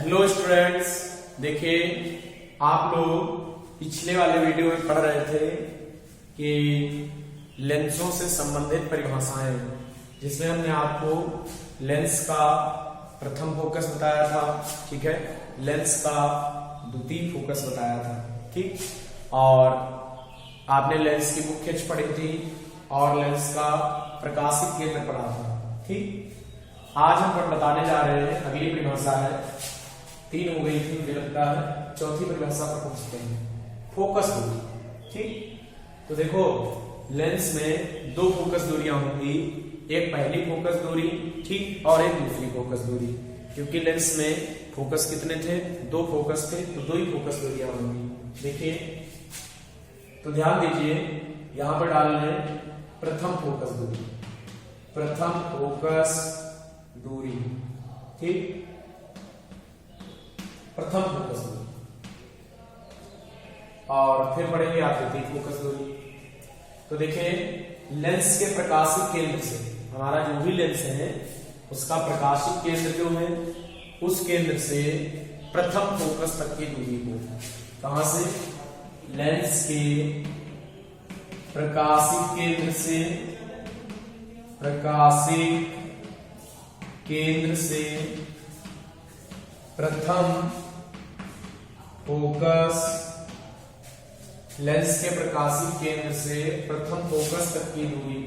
Hello students, देखिए आप लोग पिछले वाले वीडियो में पढ़ रहे थे कि लेंसों से संबंधित परिभाषाएं, जिसमें हमने आपको लेंस का प्रथम फोकस बताया था, ठीक है, लेंस का द्वितीय फोकस बताया था, ठीक, और आपने लेंस की मुख्य अक्ष पढ़ी थी और लेंस का प्रकाशित केंद्र पढ़ा था, ठीक। आज हम बताने जा रहे हैं अगली परिभाषा है, 3 हो गई थी मुझे लगता है, चौथी परिभाषा पर पहुंचते हैं, फोकस दूरी, ठीक। तो देखो लेंस में 2 फोकस दूरियां होंगी, एक पहली फोकस दूरी, ठीक, और एक दूसरी फोकस दूरी, क्योंकि लेंस में फोकस कितने थे, 2 फोकस थे, तो 2 ही फोकस दूरियां होंगी। देखिए तो ध्यान दीजिए, यहां पर डाल रहे प्रथम फोकस दूरी, प्रथम फोकस दूरी, ठीक, प्रथम फोकस दूरी, और फिर पढ़ेंगे आप द्वितीय फोकस दूरी। तो देखिए लेंस के प्रकाशित केंद्र से, हमारा जो भी लेंस है उसका प्रकाशित केंद्र जो है, उस केंद्र से प्रथम फोकस तक की दूरी को, कहां से, लेंस के प्रकाशित केंद्र से, प्रकाशित केंद्र से प्रथम फोकस, लेंस के प्रकाशित केंद्र से प्रथम फोकस तक की दूरी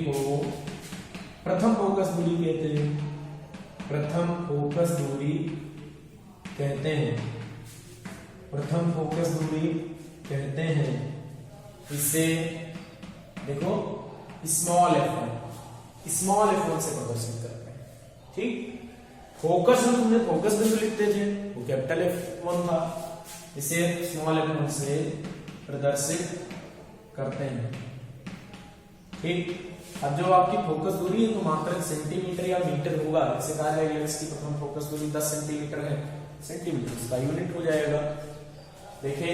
को प्रथम फोकस दूरी कहते हैं, प्रथम फोकस दूरी कहते हैं, प्रथम फोकस दूरी कहते हैं। इसे देखो स्मॉल f1 से प्रदर्शित करते हैं, ठीक। फोकस जो तुमने फोकस बिंदु लिखते थे वो कैपिटल F1 था, इसे स्मॉल f1 से प्रदर्शित करते हैं, ठीक। अब जो आपकी फोकस दूरी है तो मात्र सेंटीमीटर या मीटर होगा, जैसे कहा जाएगा लेंस की प्रथम फोकस दूरी 10 सेंटीमीटर है, सेंटीमीटर इसका यूनिट हो जाएगा। देखिए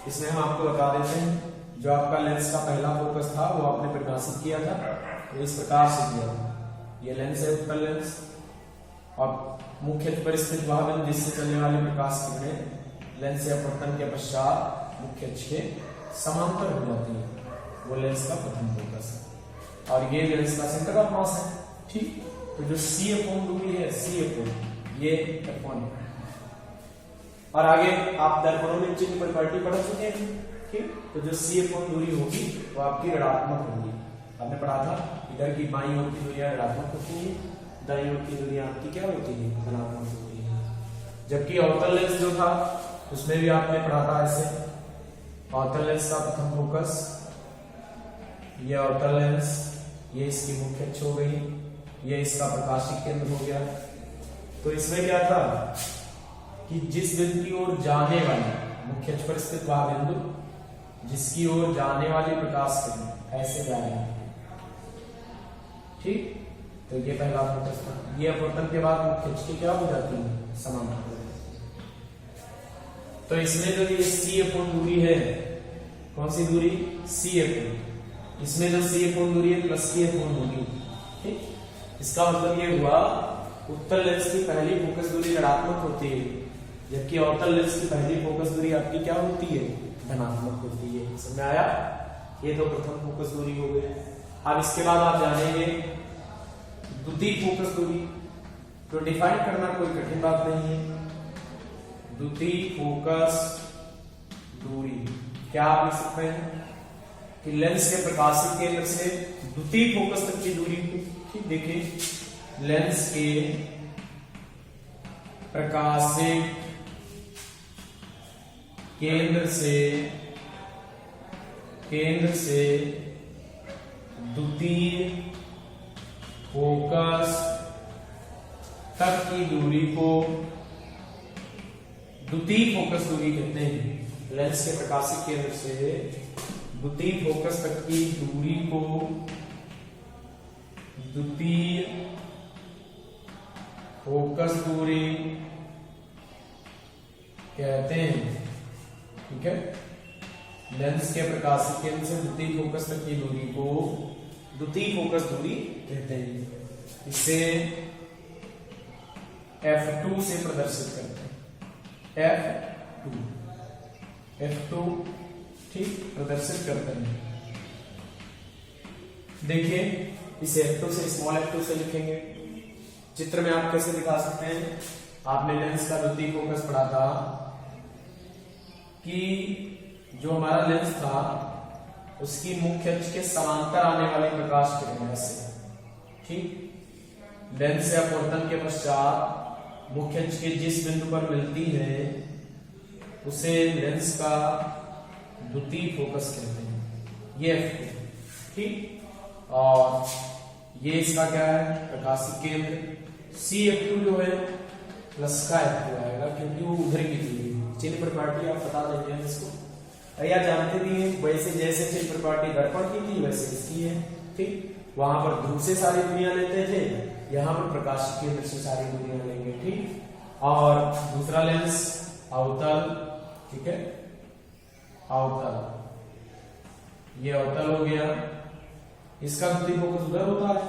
इसमें हम आपको बता देते हैं, जो आपका लेंस का पहला फोकस था वो आपने परिभाषित किया था, तो इस प्रकार से किया था। ये लेंस है, उत्तल लेंस, और मुख्य अक्ष पर स्थित वह बिंदु जिससे चलने वाले प्रकाश किरणें लेंस या अपवर्तन के पश्चात मुख्य अक्ष के समांतर हो जाती है, वो लेंस का प्रथम फोकस है, और ये लेंस का सेंटर ऑफ मास है, ठीक। तो जो C/F1 दूरी है, C/F1 ये F1 है, और आगे आप दर्पणोमेट्री की प्रॉपर्टी पढ़ चुके हैं, ठीक। तो जो C/F1 दूरी होगी वो आपकी ऋणात्मक होगी, आपने पढ़ा था, इधर की बाईं ओर की दूरियां ऋणात्मक होती है, दाईं ओर की दूरियां आपकी क्या होती है, धनात्मक होती है। जबकि अवतल लेंस जो था उसमें भी आपने पढ़ा था ऐसे, अवतल लेंस का प्रथम फोकस, ये अवतल लेंस, ये इसकी मुख्य अक्ष हो गई, ये इसका प्रकाशिक केंद्र हो गया। तो इसमें क्या था कि जिस बिंदु की ओर जाने वाली, मुख्य अक्ष पर स्थित वह बिंदु जिसकी ओर जाने वाली प्रकाश किरण ऐसे जा रही है, ठीक। तो ये पहला फोकस था, ये अपवर्तन के बाद मुख्य अक्ष की क्या हो जाती है, समांतर। तो इसमें जो ये C/F1 दूरी है, कौन सी दूरी, C/F1, इसमें जो C/F1 दूरी है प्लस C/F1 होगी, ठीक। इसका मतलब ये हुआ उत्तल लेंस की पहली फोकस दूरी ऋणात्मक होती है, जबकि अवतल लेंस की पहली फोकस दूरी आपकी क्या होती है, धनात्मक होती है। समझ में आया, ये तो प्रथम फोकस दूरी हो गई। अब इसके बाद आप जानेंगे द्वितीय फोकस दूरी, तो डिफाइन करना कोई कठिन बात नहीं है। द्वितीय फोकस दूरी क्या आप लिख सकते हैं कि लेंस के प्रकाशित केंद्र से द्वितीय फोकस तक की दूरी को, ठीक। देखिए लेंस के प्रकाशित केंद्र से द्वितीय फोकस तक की दूरी को द्वितीय फोकस दूरी कहते हैं। लेंस के प्रकाशित केंद्र से द्वितीय फोकस तक की दूरी को द्वितीय फोकस दूरी कहते हैं, ठीक है। लेंस के प्रकाशित केंद्र से द्वितीय फोकस तक की दूरी को द्वितीय फोकस दूरी कहते हैं। इसे F2 से प्रदर्शित करते हैं, F2 ठीक प्रदर्शित करते हैं। देखिए इसे F2 से स्मॉल f2 से लिखेंगे। चित्र में आप कैसे दिखा सकते हैं, आपने लेंस का द्वितीय फोकस पढ़ा था कि जो हमारा लेंस था उसकी मुख्य अक्ष के समांतर आने वाली प्रकाश किरणें से, ठीक, लेंस से अपवर्तन के पश्चात मुख्य अक्ष के जिस बिंदु पर मिलती है उसे लेंस का द्वितीय फोकस कहते हैं, ये F2, ठीक। और ये इसका क्या है, प्रकाशिक केंद्र। CF2 जो है प्लस का F2 आएगा क्योंकि वो उधर की दूरी है। चिन्ह प्रॉपर्टी आप बता देंगे इसको, या जानते भी हैं वैसे जैसे चिन्ह प्रॉपर्टी दर्पण की थी वैसे इसकी है, ठीक। वहां पर ध्रुव से सारी दूरियां लेते थे, यहाँ पर प्रकाशिक केंद्र से सारी दूरियां लेंगे, ठीक। और दूसरा लेंस अवतल, ठीक है, अवतल, ये अवतल हो गया, इसका द्वितीय फोकस उधर होता है,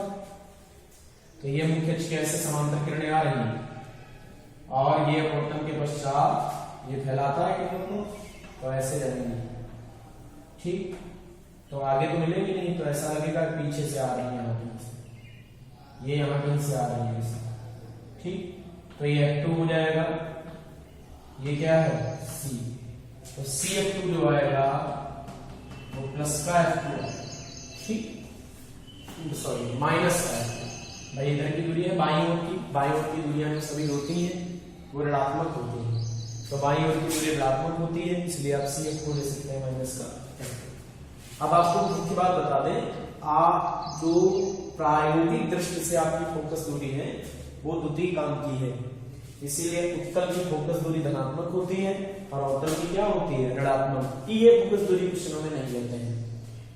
तो ये मुख्य अक्ष के ऐसे समांतर किरणें आ रही हैं और ये अपवर्तन के पश्चात ये फैलाता है किरणों को, तो ऐसे जाएंगे, ठीक। तो आगे तो मिलेगी नहीं, तो ऐसा लगेगा पीछे से आ रही है, यहाँ कहीं से, ये यहाँ कहीं से आ रही है, ठीक। तो ये F2 हो जाएगा, ये क्या है C, तो CF2 जो आएगा वो प्लस का F2 है, ठीक, सॉरी माइनस का है। भाई इधर की दूरी है बाईं ओर की दूरियां जो सभी होती हैं वो ऋणात्मक होती हैं, तो बाईं ओर की दूरी ऋणात्मक होती है, इसलिए आप CF2 ले सकते हैं माइनस का। अब आपको मुख्य बात बता दें, आप जो प्रायोगिक दृष्टि से आपकी फोकस दूरी है वो द्वितीय काम की है, इसीलिए उत्तल की फोकस दूरी धनात्मक होती है और अवतल की क्या होती है, ऋणात्मक। ये फोकस दूरी क्वेश्चनों में नहीं लेते हैं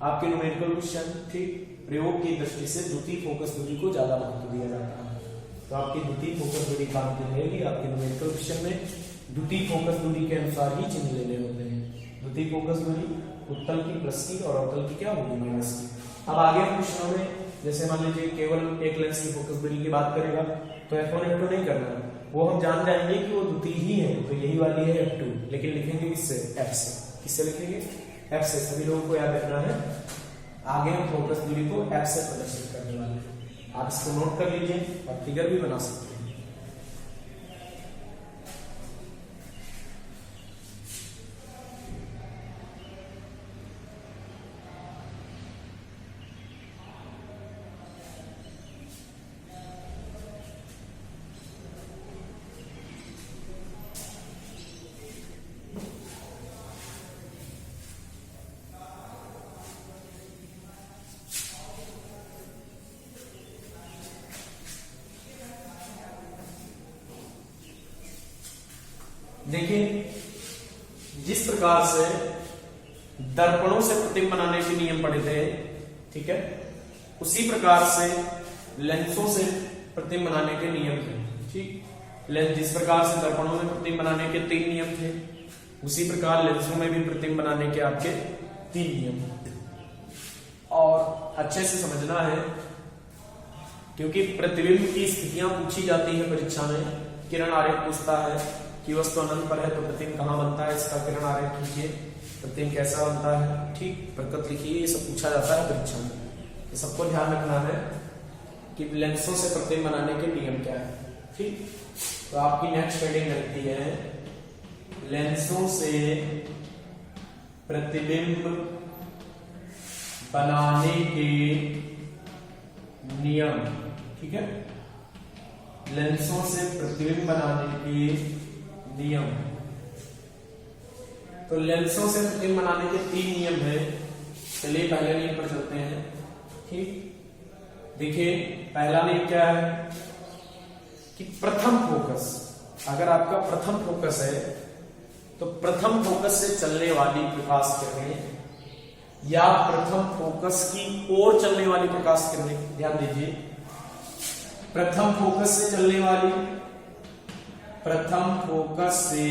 आपके न्यूमेरिकल क्वेश्चन, ठीक। प्रयोग की दृष्टि से द्वितीय फोकस दूरी को ज्यादा महत्व दिया जाता है, तो आपकी द्वितीय फोकस दूरी काम की रहेगी। आपके न्यूमेरिकल क्वेश्चन में द्वितीय फोकस दूरी के अनुसार ही चिन्ह लेने होते हैं। द्वितीय फोकस दूरी उत्तल की प्लस की और अवतल की क्या होगी, माइनस की। अब आगे क्वेश्चनों में जैसे मान लीजिए केवल एक लेंस की फोकस दूरी की बात करेगा तो F1 F2 नहीं करना, वो हम जान जाएंगे कि वो द्वितीय ही है, तो यही वाली है F2, लेकिन लिखेंगे किससे, F से। किससे लिखेंगे, F से। सभी लोगों को याद रखना है, आगे हम फोकस दूरी को F से प्रदर्शित करने वाले हैं। आप इसको नोट कर लीजिए और फिगर भी बना सकते हैं। देखिए जिस प्रकार से दर्पणों से प्रतिबिंब बनाने के नियम पढ़े थे, ठीक है, उसी प्रकार से लेंसों से प्रतिबिंब बनाने के नियम थे, ठीक। जिस प्रकार से दर्पणों में प्रतिबिंब बनाने के 3 नियम थे, उसी प्रकार लेंसों में भी प्रतिबिंब बनाने के आपके 3 नियम थे। और अच्छे से समझना है क्योंकि प्रतिबिंब की स्थितियां पूछी जाती है परीक्षा में। किरण आरेख पूछता है कि वस्तु अनंत पर है तो प्रतिबिंब कहां बनता है, इसका किरण आरेख कीजिए, प्रतिबिंब कैसा बनता है, ठीक, प्रकृति लिखिए, ये सब पूछा जाता है परीक्षा में। ये सबको ध्यान रखना है कि लेंसों से प्रतिबिंब बनाने के नियम क्या है, ठीक। तो आपकी नेक्स्ट हेडिंग रहती है लेंसों से प्रतिबिंब बनाने के नियम, ठीक है, लेंसों से प्रतिबिंब बनाने के नियम। तो लेंसों से प्रतिबिंब बनाने के 3 नियम है। चलिए पहले नियम पर चलते हैं, ठीक। देखिए पहला नियम क्या है कि प्रथम फोकस, अगर आपका प्रथम फोकस है तो प्रथम फोकस से चलने वाली प्रकाश किरणें या प्रथम फोकस की ओर चलने वाली प्रकाश किरणें, ध्यान दीजिए, प्रथम फोकस से चलने वाली, प्रथम फोकस से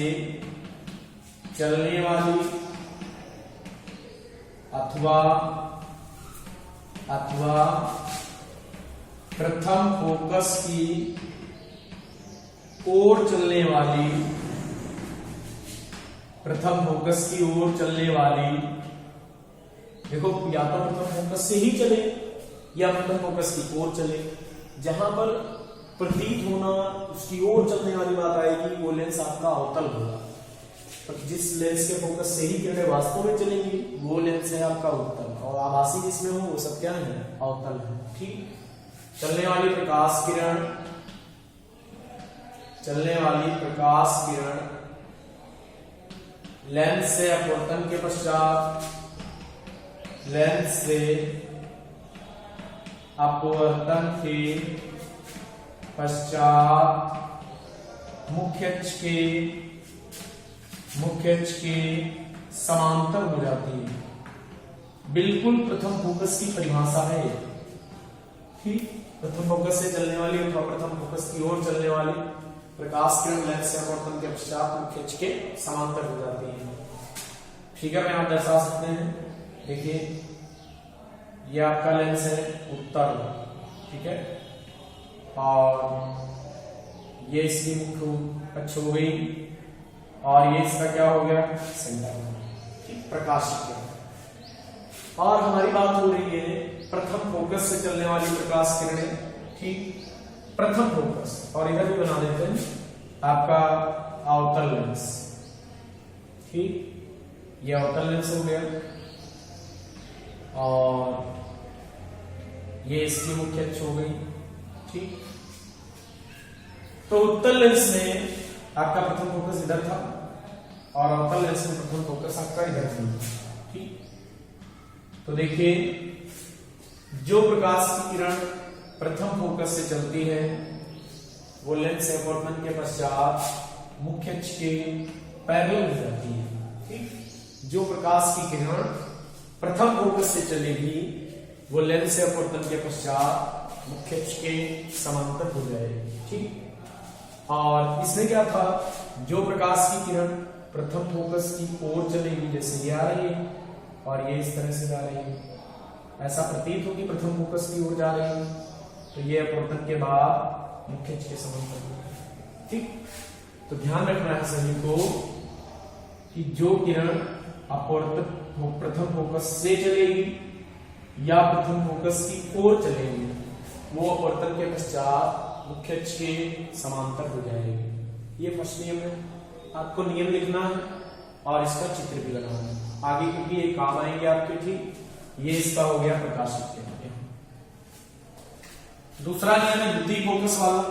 चलने वाली अथवा प्रथम फोकस की ओर चलने वाली, प्रथम फोकस की ओर चलने वाली, देखो या तो प्रथम फोकस से ही चले या प्रथम फोकस की ओर चले, जहां पर प्रतीत होना उसकी ओर चलने वाली बात आएगी वो लेंस आपका अवतल होगा। तो जिस लेंस के फोकस से ही किरणें वास्तव में चलेंगी वो लेंस है आपका उत्तल, और आभासी जिसमें हो वो सब क्या है, अवतल है। ठीक, चलने वाली प्रकाश किरण, चलने वाली प्रकाश किरण लेंस से अपवर्तन के पश्चात, लेंस से अपवर्तन के पश्चात मुख्य अक्ष के समांतर हो जाती है। बिल्कुल प्रथम फोकस की परिभाषा है। ठीक, प्रथम फोकस से चलने वाली अथवा प्रथम फोकस की ओर चलने वाली प्रकाश किरण लेंस से अपवर्तन के पश्चात मुख्य अक्ष के समांतर हो जाती है। फिगर में आप दर्शा सकते हैं, देखिए ये आपका लेंस है उत्तल, ठीक है, और ये इसकी मुख्य अक्ष हो गई और ये इसका क्या हो गया, सेंटर, ठीक, प्रकाश किरण। और हमारी बात हो रही है प्रथम फोकस से चलने वाली प्रकाश किरणें, ठीक, प्रथम फोकस, और इधर भी बना देते हैं आपका अवतल लेंस। ठीक, ये अवतल लेंस हो गया और ये इसकी मुख्य अक्ष हो गई। ठीक, तो उत्तल लेंस में आपका प्रथम फोकस इधर था और अवतल लेंस में प्रथम फोकस आपका इधर था। ठीक, तो देखिए जो प्रकाश की किरण प्रथम फोकस से चलती है वो लेंस से अपवर्तन के पश्चात मुख्य अक्ष के पैरेलल हो जाती है। ठीक, जो प्रकाश की किरण प्रथम फोकस से चलेगी वो लेंस से अपवर्तन के पश्चात मुख्य अक्ष के समांतर हो जाएगी। ठीक, और इसमें क्या था, जो प्रकाश की किरण प्रथम फोकस की ओर चलेगी, जैसे ये आ रही है और ये इस तरह से जा रही है, ऐसा प्रतीत हो कि प्रथम फोकस की ओर जा रही है, तो ये अपवर्तन के बाद मुख्य अक्ष के समांतर हो जाएगी। ठीक, तो ध्यान रखना है सभी को कि जो किरण अपवर्तन प्रथम फोकस से चलेगी या प्रथम फोकस की ओर चलेगी वो अपवर्तन के पश्चात मुख्य अक्ष के समांतर हो जाएगी। ये फर्स्ट नियम है, आपको नियम लिखना है और इसका चित्र भी लगाना है आगे, क्योंकि ये काम आएंगे आपके। ठीक, ये इसका हो गया प्रकाशित किरण। दूसरा नियम है द्वितीय फोकस वाला।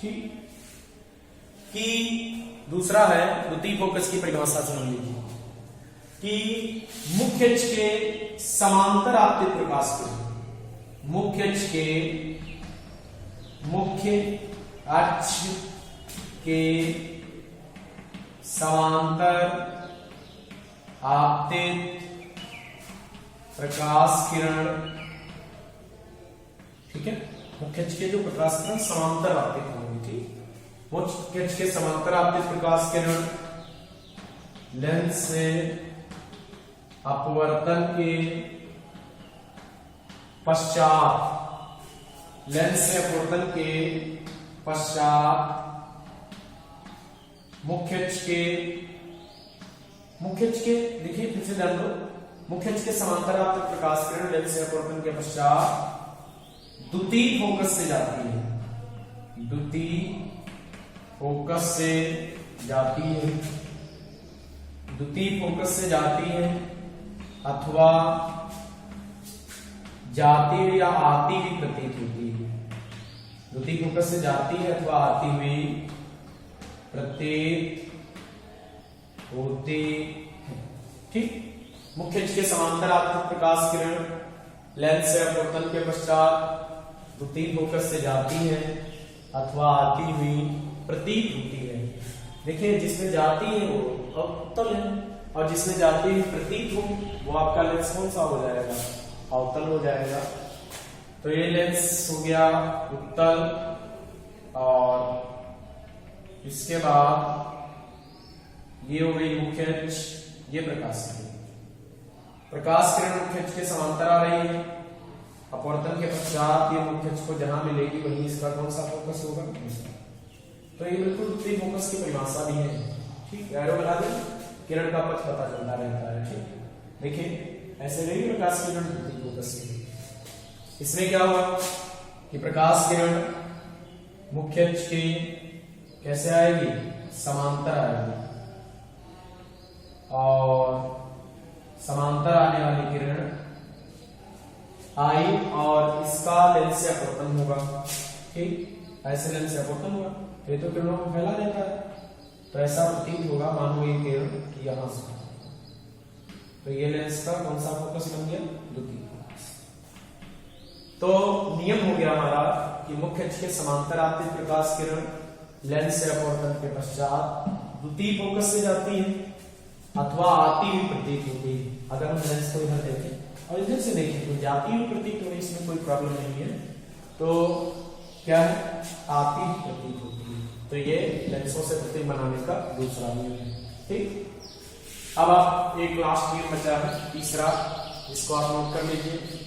ठीक, कि दूसरा है द्वितीय फोकस की परिभाषा सुन लीजिए कि मुख्य अक्ष के समांतर आपतित प्रकाश किरण, मुख्य अक्ष के समांतर आपतित प्रकाश किरण, ठीक है, मुख्य अक्ष के जो प्रकाश किरण समांतर आपतित होंगी। ठीक, मुख्य अक्ष के समांतर आपतित प्रकाश किरण लेंस से अपवर्तन के पश्चात, लेंस से अपवर्तन के पश्चात मुख्य अक्ष के देखिए फिर से ध्यान दो, मुख्य अक्ष के समांतर आपतित प्रकाश किरण लेंस से अपवर्तन के पश्चात द्वितीय फोकस से जाती है, द्वितीय फोकस से जाती है, द्वितीय फोकस से जाती है अथवा जाती हुई या आती हुई प्रतीत होती है। द्वितीय फोकस से जाती है अथवा आती हुई प्रतीत होती है। ठीक, मुख्य अक्ष के समांतर आपतित प्रकाश किरण लेंस से अपवर्तन के पश्चात द्वितीय फोकस से जाती है अथवा आती हुई प्रतीत होती है। देखिए जिसमें जाती है वो अवतल है और जिसमें जाती हुई प्रतीत हो वो आपका लेंस कौन सा हो जाएगा, अवतल हो जाएगा। तो ये लेंस हो गया उत्तल और इसके बाद ये हो गई मुख्य अक्ष, ये प्रकाश किरण। प्रकाश किरण मुख्य अक्ष के समांतर आ रही है, अपवर्तन के पश्चात ये मुख्य अक्ष को जहां मिलेगी वहीं इसका कौन सा फोकस होगा, तो ये बिल्कुल द्वितीय फोकस की परिभाषा भी है। ठीक, एरो लगा दें, किरण का पथ पता चलता रहता है। ठीक, देखिए ऐसे नहीं प्रकाश किरण द्वितीय फोकस की। इसमें क्या हुआ कि प्रकाश किरण मुख्य अक्ष के कैसे आएगी, समांतर आएगी, और समांतर आने वाली किरण आई और इसका लेंस से अपवर्तन होगा। ठीक, ऐसे लेंस से अपवर्तन होगा तो ये तो किरणों को फैला देता है, तो ऐसा प्रतीत होगा मानो ये किरण यहां से, तो ये लेंस का कौन सा फोकस बन गया, द्वितीय फोकस। तो नियम हो गया हमारा कि मुख्य अक्ष के समांतर आती प्रकाश किरण लेंस से अपवर्तन के पश्चात द्वितीय फोकस से जाती है अथवा आती हुई प्रतीत होती है। अगर हम लेंस को इधर देखें और इधर से देखें तो जाती हुई प्रतीत होगी, इसमें कोई प्रॉब्लम नहीं है। तो क्या है, आती हुई प्रतीत होती है। तो ये लेंसों से प्रतीक बनाने का दूसरा नियम है। ठीक, अब आप एक लास्ट नियम बचा है तीसरा, इसको आप नोट कर लीजिए।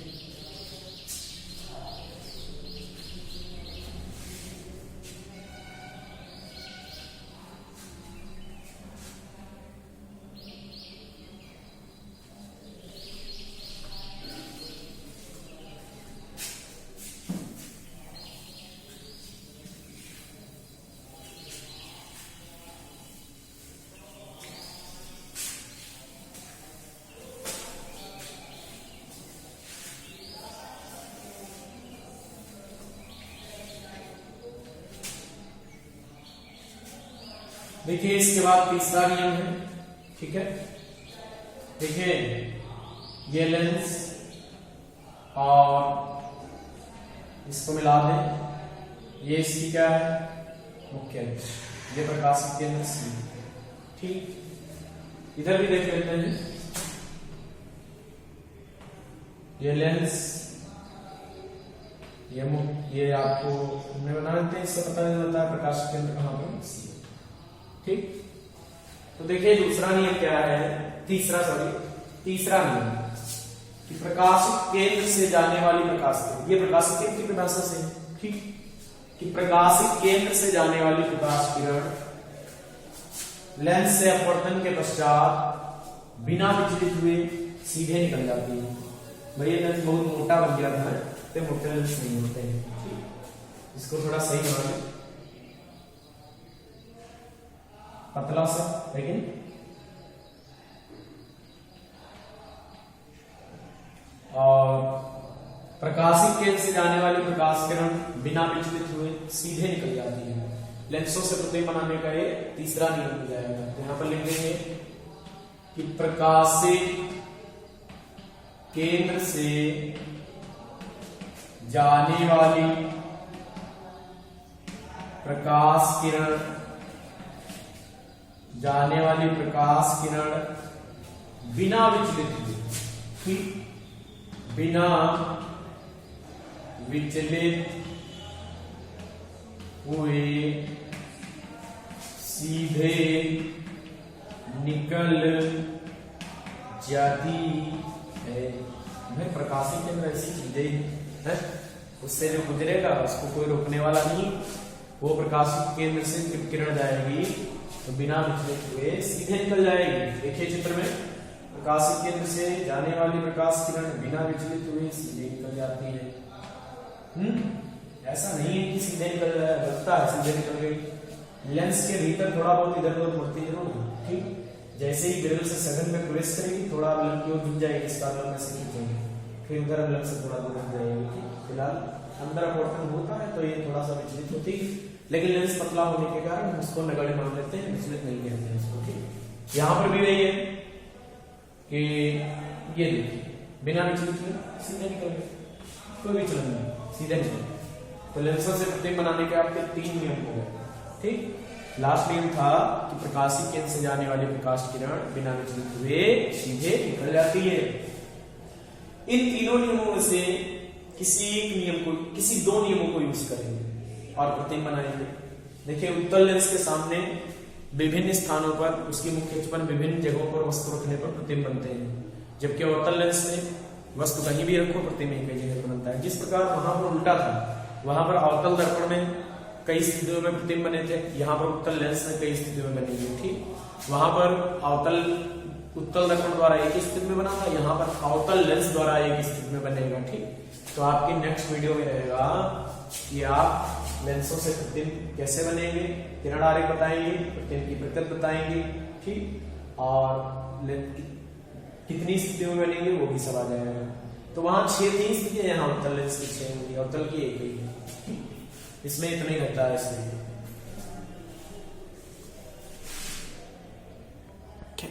देखिए इसके बाद तीसरा नियम है। ठीक है, देखिए ये लेंस और इसको मिला दें, ये इसकी क्या है, मुख्य अक्ष, ये प्रकाश केंद्र सी। ठीक, इधर भी देख लेते हैं, ये लेंस, ये आपको हमने बना लेते हैं, इससे पता चल जाता है प्रकाश केंद्र कहां पर, सी। ठीक, तो देखिए दूसरा नियम क्या है, तीसरा नियम कि प्रकाश केंद्र से जाने वाली प्रकाश किरण, ये प्रकाश केंद्र की परिभाषा से। ठीक, कि प्रकाश केंद्र से जाने वाली प्रकाश किरण लेंस से अपवर्तन के पश्चात बिना विचलित हुए सीधे निकल जाती है। भाई लेंस बहुत मोटा बन गया था, तो मोटे लेंस नहीं होते हैं, इसको थोड़ा सही बना लें, पतला सा, लेकिन और प्रकाशित केंद्र से जाने वाली प्रकाश किरण बिना विचलित हुए सीधे निकल जाती है। लेंसों से प्रतीक बनाने का ये तीसरा नियम हो जाएगा। तो यहां पर लिख देंगे कि प्रकाशित केंद्र से जाने वाली प्रकाश किरण बिना विचलित हुए, ठीक, बिना विचलित हुए सीधे निकल जाती है। प्रकाशित केंद्र ऐसी सीधे है, उससे जो गुजरेगा उसको कोई रोकने वाला नहीं, वो प्रकाशित केंद्र से जब किरण जाएगी तो बिना विचलित हुए सीधे निकल जाएगी। देखिए चित्र में, प्रकाशित केंद्र से जाने वाली प्रकाश किरण बिना विचलित हुए सीधे निकल जाती है। ऐसा नहीं है कि सीधे निकल लगता है सीधे निकल गई, लेंस के भीतर थोड़ा बहुत इधर उधर मुड़ती जरूर है। ठीक, जैसे ही ग्रिल से सघन में प्रवेश करेगी थोड़ा विलंब की ओर झुक जाएगी, इस कारण में से खींचेंगे, फिर उधर विलंब से थोड़ा दूर हट जाएगी। फिलहाल अंदर अपवर्तन होता है तो ये थोड़ा सा विचलित होती है, लेकिन लेंस पतला होने के कारण उसको नगण्य मान लेते हैं, विचलित नहीं कहते हैं इसको। ठीक, यहाँ पर भी वही है कि ये देखिए बिना विचलित हुए सीधे निकल गए, कोई विचलन नहीं, सीधे निकल। तो लेंसों से प्रतीक बनाने के आपके 3 नियम हो गए। ठीक, लास्ट नियम था कि प्रकाशित केंद्र से जाने वाली प्रकाश किरण बिना विचलित हुए सीधे निकल जाती है। इन तीनों नियमों में से किसी एक नियम को, किसी 2 नियमों को यूज करेंगे और प्रतीक बनाएंगे। देखिए उत्तल लेंस के सामने विभिन्न स्थानों पर, उसकी मुख्य अक्ष पर विभिन्न जगहों पर वस्तु रखने पर प्रतीक बनते हैं, जबकि अवतल लेंस में वस्तु कहीं भी रखो प्रतीक नहीं कई जगह पर बनता है। जिस प्रकार वहां पर उल्टा था, वहां पर अवतल दर्पण में कई स्थितियों में प्रतिबिंब बने थे, यहाँ पर उत्तल लेंस में कई स्थितियों में बनेंगे। ठीक, वहां पर अवतल उत्तल दर्पण द्वारा एक स्थिति में बना था, यहाँ पर अवतल लेंस द्वारा एक स्थिति में बनेगा। ठीक, तो आपकी नेक्स्ट वीडियो में रहेगा कि आप लेंसों से प्रतिबिंब कैसे बनेंगे, किरण आरेख बताएंगे, प्रतिबिंब की प्रकृति बताएंगे। ठीक, और कितनी स्थितियों में बनेंगे वो भी सब आ जाएगा। तो वहां 6 3 स्थितियां, यहाँ उत्तल लेंस की 6 होंगी, अवतल की 1 ही है। इसमें इतना ही घटता है इसमें।